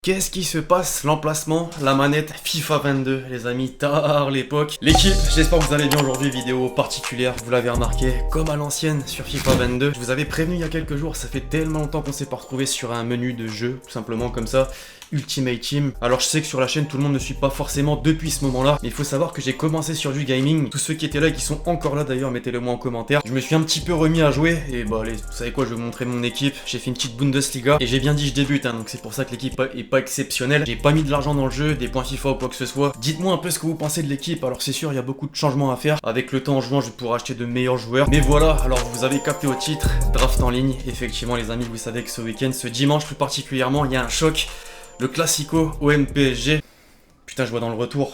Qu'est-ce qui se passe? L'emplacement, la manette, FIFA 22, les amis, tard l'époque. L'équipe, j'espère que vous allez bien aujourd'hui, vidéo particulière, vous l'avez remarqué, comme à l'ancienne sur FIFA 22. Je vous avais prévenu il y a quelques jours, ça fait tellement longtemps qu'on s'est pas retrouvé sur un menu de jeu, tout simplement comme ça. Ultimate Team. Alors je sais que sur la chaîne tout le monde ne suit pas forcément depuis ce moment-là, mais il faut savoir que j'ai commencé sur du gaming. Tous ceux qui étaient là et qui sont encore là d'ailleurs, mettez-le moi en commentaire. Je me suis un petit peu remis à jouer et bah allez, vous savez quoi, je vais vous montrer mon équipe. J'ai fait une petite Bundesliga et j'ai bien dit je débute, hein, donc c'est pour ça que l'équipe est pas exceptionnelle. J'ai pas mis de l'argent dans le jeu, des points FIFA ou quoi que ce soit. Dites-moi un peu ce que vous pensez de l'équipe. Alors c'est sûr, il y a beaucoup de changements à faire. Avec le temps en jouant, je vais pouvoir acheter de meilleurs joueurs. Mais voilà, alors vous avez capté au titre, draft en ligne. Effectivement les amis, vous savez que ce week-end, ce dimanche plus particulièrement, il y a un choc. Le Classico OM-PSG. Putain, je vois dans le retour.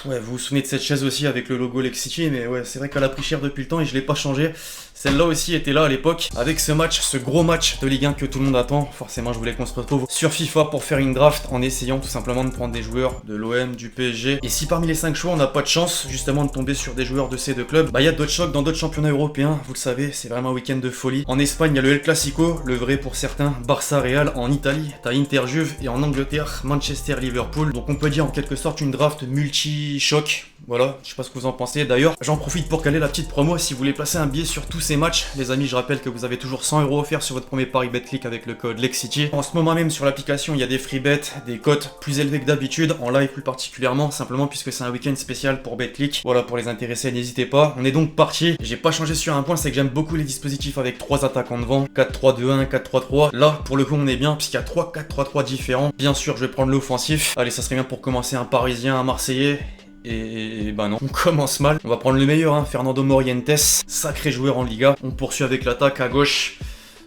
Ouais, vous vous souvenez de cette chaise aussi avec le logo Lexity, mais ouais, c'est vrai qu'elle a pris cher depuis le temps et je l'ai pas changé. Celle-là aussi était là à l'époque. Avec ce match, ce gros match de Ligue 1 que tout le monde attend, forcément je voulais qu'on se retrouve sur FIFA pour faire une draft en essayant tout simplement de prendre des joueurs de l'OM, du PSG. Et si parmi les 5 choix on n'a pas de chance justement de tomber sur des joueurs de ces deux clubs, bah il y a d'autres chocs dans d'autres championnats européens, vous le savez, c'est vraiment un week-end de folie. En Espagne, il y a le El Clasico, le vrai pour certains, Barça-Real. En Italie, t'as Inter-Juve et en Angleterre, Manchester-Liverpool. Donc on peut dire en quelque sorte une draft multi-choc. Voilà, je sais pas ce que vous en pensez. D'ailleurs, j'en profite pour caler la petite promo. Si vous voulez placer un billet sur tous ces matchs, les amis, je rappelle que vous avez toujours 100 € offerts sur votre premier pari BetClick avec le code LEXCITY. En ce moment même sur l'application, il y a des free bets, des cotes plus élevées que d'habitude, en live plus particulièrement, simplement puisque c'est un week-end spécial pour BetClick. Voilà, pour les intéressés, n'hésitez pas. On est donc parti. J'ai pas changé sur un point, c'est que j'aime beaucoup les dispositifs avec 3 attaquants devant, 4-3-2-1, 4-3-3. Là, pour le coup, on est bien, puisqu'il y a 3 4-3-3 différents. Bien sûr, je vais prendre l'offensif. Allez, ça serait bien pour commencer un Parisien, un Marseillais. Et bah non, on commence mal. On va prendre le meilleur, hein, Fernando Morientes, sacré joueur en Liga. On poursuit avec l'attaque à gauche.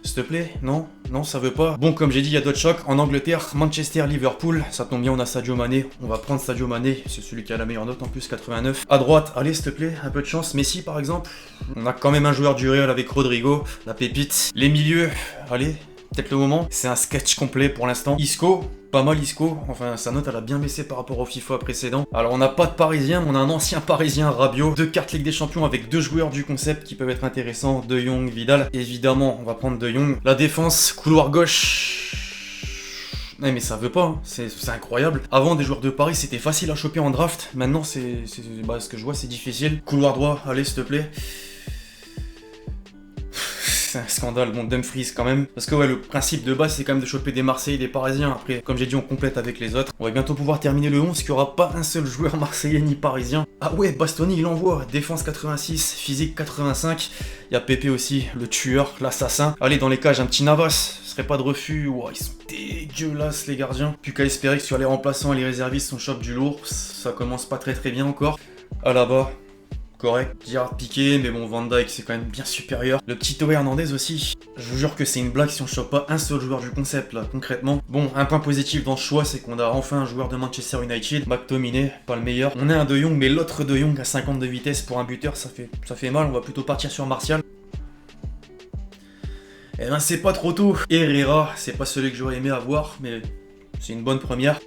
S'il te plaît, non, non, ça veut pas. Bon, comme j'ai dit, il y a d'autres chocs. En Angleterre, Manchester-Liverpool. Ça tombe bien, on a Sadio Mané. On va prendre Sadio Mané. C'est celui qui a la meilleure note en plus, 89. À droite, allez, s'il te plaît, un peu de chance. Messi, par exemple. On a quand même un joueur du Real avec Rodrigo, la pépite. Les milieux, allez, peut-être le moment. C'est un sketch complet pour l'instant. Isco. Pas mal Isco, enfin sa note elle a bien baissé par rapport au FIFA précédent. Alors on n'a pas de Parisien, mais on a un ancien Parisien, Rabiot. 2 cartes Ligue des Champions avec 2 joueurs du concept qui peuvent être intéressants, De Jong, Vidal. Évidemment, on va prendre De Jong. La défense, couloir gauche. Non mais ça veut pas, hein. C'est incroyable. Avant des joueurs de Paris c'était facile à choper en draft, maintenant bah, ce que je vois c'est difficile. Couloir droit, allez s'il te plaît. C'est un scandale, bon Dumfries quand même. Parce que ouais, le principe de base c'est quand même de choper des Marseillais, des Parisiens. Après, comme j'ai dit, on complète avec les autres. On va bientôt pouvoir terminer le 11, qu'il n'y aura pas un seul joueur marseillais ni parisien. Ah ouais, Bastoni il envoie. Défense 86, physique 85. Il y a Pépé aussi, le tueur, l'assassin. Allez, dans les cages, un petit Navas. Ce serait pas de refus. Wow, ils sont dégueulasses les gardiens. Plus qu'à espérer que sur les remplaçants et les réservistes on chope du lourd. Ça commence pas très bien encore. À là-bas. Correct, Gerrard Piqué, mais bon, Van Dijk c'est quand même bien supérieur. Le petit Théo Hernandez aussi. Je vous jure que c'est une blague si on chope pas un seul joueur du concept là, concrètement. Bon, un point positif dans ce choix, c'est qu'on a enfin un joueur de Manchester United. McTominay, pas le meilleur. On a un De Jong, mais l'autre De Jong à 50 de vitesse pour un buteur, ça fait mal. On va plutôt partir sur Martial. Eh ben c'est pas trop tôt. Herrera, c'est pas celui que j'aurais aimé avoir, mais c'est une bonne première.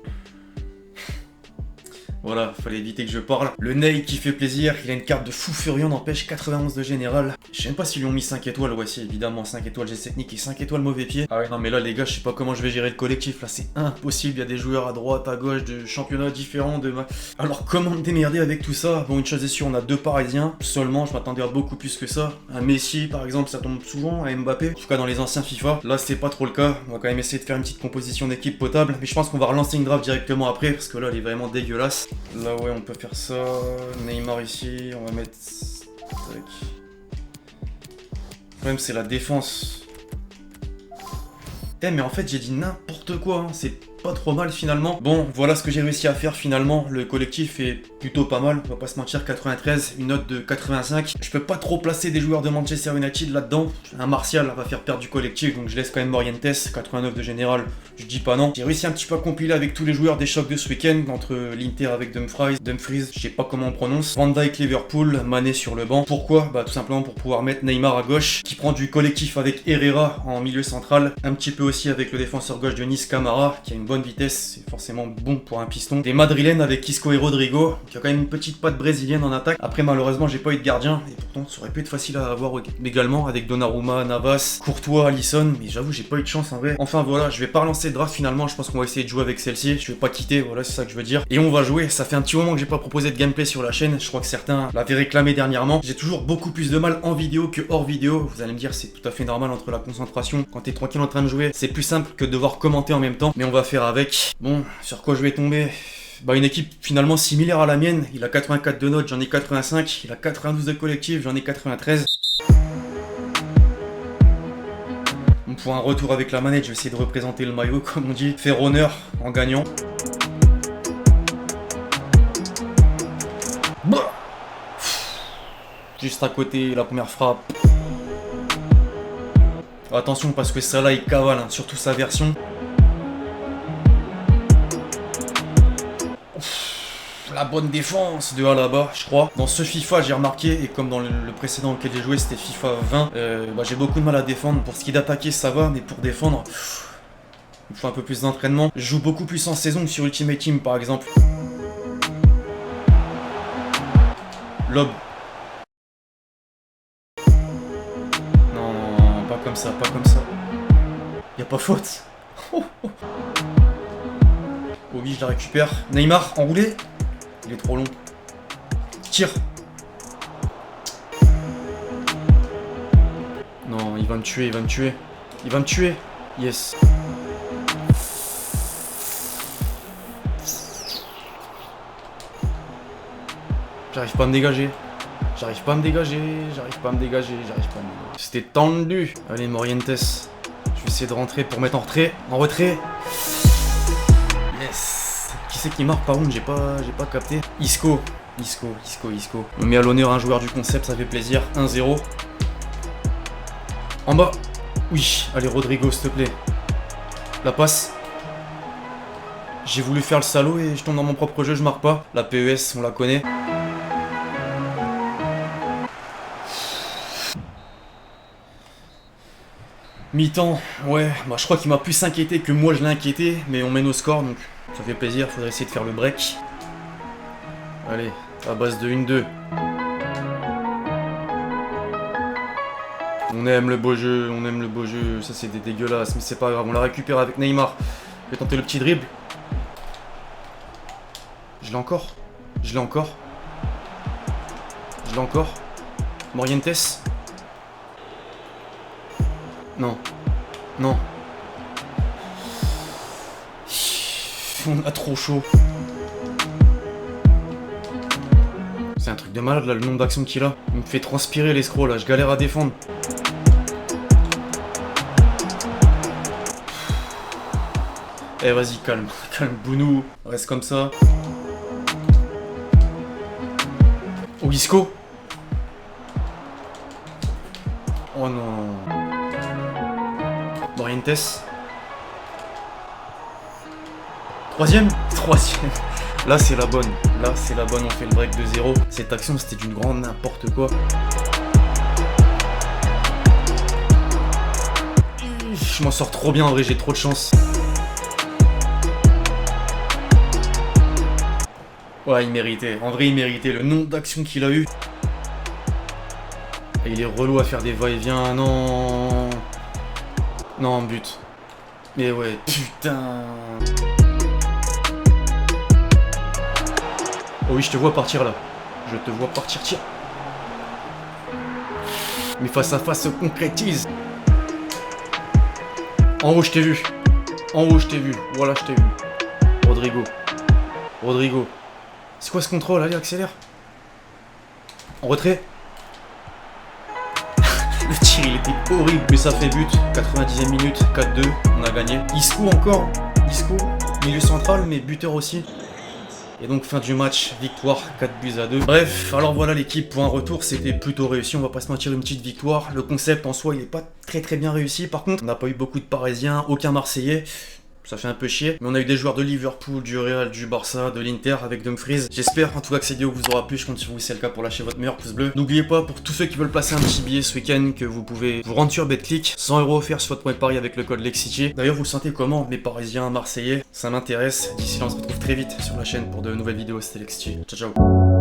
Voilà, fallait éviter que je parle. Le Ney qui fait plaisir, il a une carte de fou furieux, n'empêche 91 de général. Je sais même pas s'ils lui ont mis 5 étoiles, ouais si évidemment 5 étoiles geste technique et 5 étoiles mauvais pied. Ah ouais non mais là les gars, je sais pas comment je vais gérer le collectif, là c'est impossible, il y a des joueurs à droite, à gauche, de championnats différents, Alors comment me démerder avec tout ça? Bon une chose est sûre, on a 2 Parisiens, seulement je m'attendais à beaucoup plus que ça. Un Messi par exemple, ça tombe souvent, un Mbappé, en tout cas dans les anciens FIFA. Là c'est pas trop le cas, on va quand même essayer de faire une petite composition d'équipe potable, mais je pense qu'on va relancer une draft directement après, parce que là elle est vraiment dégueulasse. Là ouais on peut faire ça, Neymar ici, on va mettre... Tac. Le problème c'est la défense. Eh mais en fait j'ai dit n'importe quoi, hein. C'est pas trop mal finalement. Bon, voilà ce que j'ai réussi à faire finalement. Le collectif est plutôt pas mal, on va pas se mentir, 93, une note de 85. Je peux pas trop placer des joueurs de Manchester United là-dedans. Un Martial va faire perdre du collectif, donc je laisse quand même Morientes, 89 de général, je dis pas non. J'ai réussi un petit peu à compiler avec tous les joueurs des chocs de ce week-end, entre l'Inter avec Dumfries, je sais pas comment on prononce, Van Dijk Liverpool, Mané sur le banc. Pourquoi? Bah tout simplement pour pouvoir mettre Neymar à gauche, qui prend du collectif avec Herrera en milieu central, un petit peu aussi avec le défenseur gauche de Nice, Camara, qui a une bonne vitesse, c'est forcément bon pour un piston. Des madrilènes avec Isco et Rodrigo, qui a quand même une petite patte brésilienne en attaque. Après malheureusement j'ai pas eu de gardien, et pourtant ça aurait pu être facile à avoir également avec Donnarumma, Navas, Courtois, Alisson, mais j'avoue j'ai pas eu de chance en vrai. Enfin voilà, je vais pas relancer le draft finalement, je pense qu'on va essayer de jouer avec celle-ci, je vais pas quitter, voilà c'est ça que je veux dire. Et on va jouer, ça fait un petit moment que j'ai pas proposé de gameplay sur la chaîne, je crois que certains l'avaient réclamé dernièrement. J'ai toujours beaucoup plus de mal en vidéo que hors vidéo, vous allez me dire c'est tout à fait normal entre la concentration, quand t'es tranquille en train de jouer, c'est plus simple que de devoir commenter en même temps, mais on va faire avec. Bon, sur quoi je vais tomber? Bah une équipe finalement similaire à la mienne, il a 84 de notes, j'en ai 85, il a 92 de collectif, j'en ai 93. Bon, pour un retour avec la manette, je vais essayer de représenter le maillot comme on dit, faire honneur en gagnant. Bah juste à côté, la première frappe. Attention parce que ça là il cavale, hein, surtout sa version. La bonne défense de là-bas, je crois. Dans ce FIFA, j'ai remarqué, et comme dans le précédent auquel j'ai joué, c'était FIFA 20, j'ai beaucoup de mal à défendre. Pour ce qui est d'attaquer, ça va, mais pour défendre, il faut un peu plus d'entraînement. Je joue beaucoup plus en saison que sur Ultimate Team, par exemple. Lob. Non, pas comme ça, pas comme ça. Y a pas faute. Oh oui, je la récupère. Neymar, enroulé. Il est trop long. Tire. Non, il va me tuer, il va me tuer. Il va me tuer. Yes. J'arrive pas à me dégager. J'arrive pas à me dégager. J'arrive pas à me dégager. J'arrive pas à me dégager. C'était tendu. Allez, Morientes. Je vais essayer de rentrer pour mettre en retrait. En retrait. Yes. Qui c'est qui marque par contre, j'ai pas capté. Isco. On met à l'honneur un joueur du concept, ça fait plaisir. 1-0. En bas. Oui, allez Rodrigo s'il te plaît. La passe. J'ai voulu faire le salaud et je tombe dans mon propre jeu, je marque pas. La PES, on la connaît. Mi-temps, ouais, bah je crois qu'il m'a plus inquiété que moi je l'ai inquiété, mais on mène au score donc ça fait plaisir, faudrait essayer de faire le break. Allez, à base de 1-2. On aime le beau jeu, ça c'est dégueulasse, mais c'est pas grave, on la récupère avec Neymar. Je vais tenter le petit dribble. Je l'ai encore. Morientes. Non. On a trop chaud. C'est un truc de malade là, le nombre d'actions qu'il a. Il me fait transpirer l'escroc là, je galère à défendre. Eh vas-y, calme Bounou, reste comme ça. Oh Isco. Oh non. Morientes. Troisième. Là c'est la bonne, on fait le break de 0. Cette action c'était d'une grande n'importe quoi. Je m'en sors trop bien en vrai, j'ai trop de chance. Ouais il méritait, en vrai il méritait le nombre d'actions qu'il a eu. Et il est relou à faire des va-et-vient, non. Non, but. Mais ouais, putain. Oh oui, je te vois partir là. Tiens. Mais face à face, se concrétise. En haut, je t'ai vu. Voilà, je t'ai vu. Rodrigo. C'est quoi ce contrôle? Allez, accélère. En retrait. Le tir il était horrible, mais ça fait but. 90e minute, 4-2, on a gagné. Isco encore. Milieu central, mais buteur aussi. Et donc fin du match, victoire 4-2. Bref, alors voilà l'équipe, pour un retour c'était plutôt réussi, on va pas se mentir, une petite victoire. Le concept en soi il est pas très bien réussi, par contre on n'a pas eu beaucoup de Parisiens, aucun Marseillais. ça fait un peu chier. Mais on a eu des joueurs de Liverpool, du Real, du Barça, de l'Inter avec Dumfries. J'espère en tout cas que cette vidéo vous aura plu. Je compte sur vous si c'est le cas pour lâcher votre meilleur pouce bleu. N'oubliez pas, pour tous ceux qui veulent placer un petit billet ce week-end, que vous pouvez vous rendre sur BetClick, 100 € offerts sur votre point de pari avec le code LEXCITY. D'ailleurs, vous le sentez comment, mes Parisiens, Marseillais? Ça m'intéresse. D'ici là, on se retrouve très vite sur la chaîne pour de nouvelles vidéos. C'était LEXCITY. Ciao, ciao.